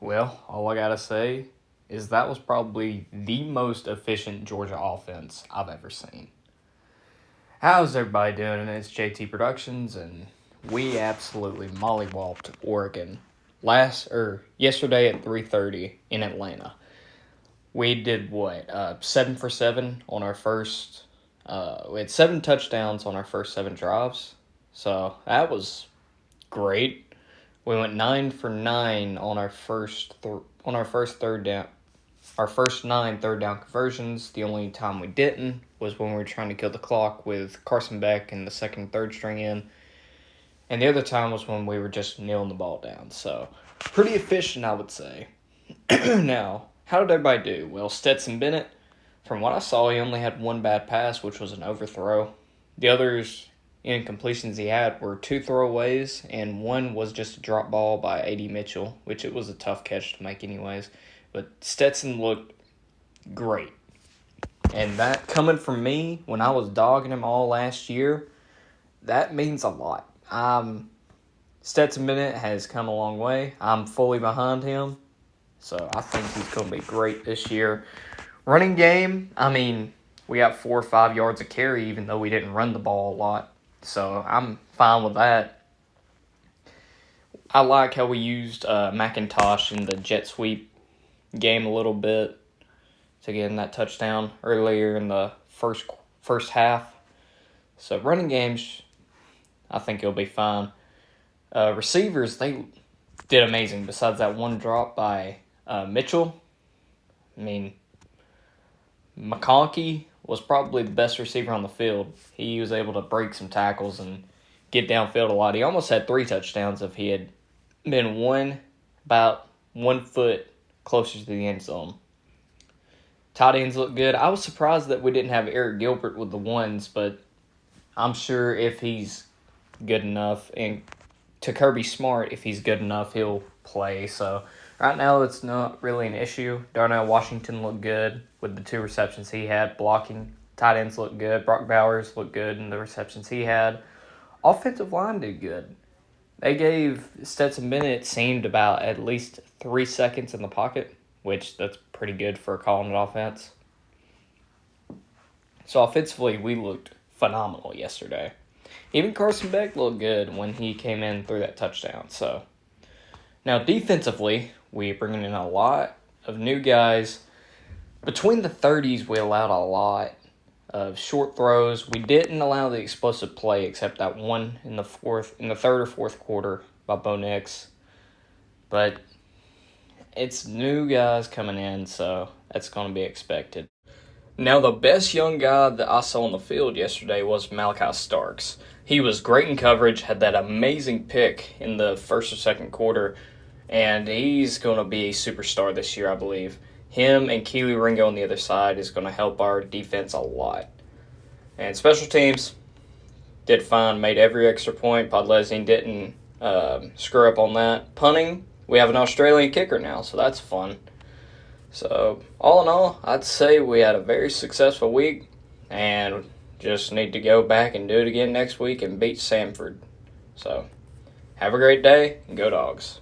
Well, all I gotta say is that was probably the most efficient Georgia offense I've ever seen. How's everybody doing? It's JT Productions, and we absolutely mollywopped Oregon yesterday at 3:30 in Atlanta. We did what? 7 for 7 on our first. We had 7 touchdowns on our first 7 drives, so that was great. We went 9 for 9 on our first third down. Our first 9 third down conversions. The only time we didn't was when we were trying to kill the clock with Carson Beck and the second, third string in. And the other time was when we were just kneeling the ball down. So, pretty efficient, I would say. Now, how did everybody do? Well, Stetson Bennett, from what I saw, he only had one bad pass, which was an overthrow. The others incompletions he had were 2 throwaways, and one was just a drop ball by A.D. Mitchell, which it was a tough catch to make anyways. But Stetson looked great. And that coming from me when I was dogging him all last year, that means a lot. Stetson Bennett has come a long way. I'm fully behind him. So I think he's going to be great this year. Running game, we got 4 or 5 yards of carry, even though we didn't run the ball a lot. So I'm fine with that. I like how we used McIntosh in the jet sweep game a little bit to get in that touchdown earlier in the first half. So running games, I think it'll be fine. Receivers, they did amazing. Besides that one drop by Mitchell, McConkey was probably the best receiver on the field. He was able to break some tackles and get downfield a lot. He almost had 3 touchdowns if he had been about 1 foot closer to the end zone. Tight ends look good. I was surprised that we didn't have Eric Gilbert with the ones, but I'm sure if he's good enough, and to Kirby Smart, if he's good enough, he'll play. So right now, it's not really an issue. Darnell Washington looked good with the 2 receptions he had. Blocking, tight ends looked good. Brock Bowers looked good in the receptions he had. Offensive line did good. They gave Stetson Bennett seemed about at least 3 seconds in the pocket, which that's pretty good for calling an offense. So offensively, we looked phenomenal yesterday. Even Carson Beck looked good when he came in through that touchdown. So now defensively, we're bringing in a lot of new guys. Between the 30s, we allowed a lot of short throws. We didn't allow the explosive play except that one in the third or fourth quarter by Bo Nix. But it's new guys coming in, so that's going to be expected. Now, the best young guy that I saw on the field yesterday was Malachi Starks. He was great in coverage, had that amazing pick in the first or second quarter, and he's going to be a superstar this year, I believe. Him and Keely Ringo on the other side is going to help our defense a lot. And special teams did fine, made every extra point. Podlesny didn't screw up on that. Punting, we have an Australian kicker now, so that's fun. So, all in all, I'd say we had a very successful week and just need to go back and do it again next week and beat Samford. So, have a great day and go Dogs.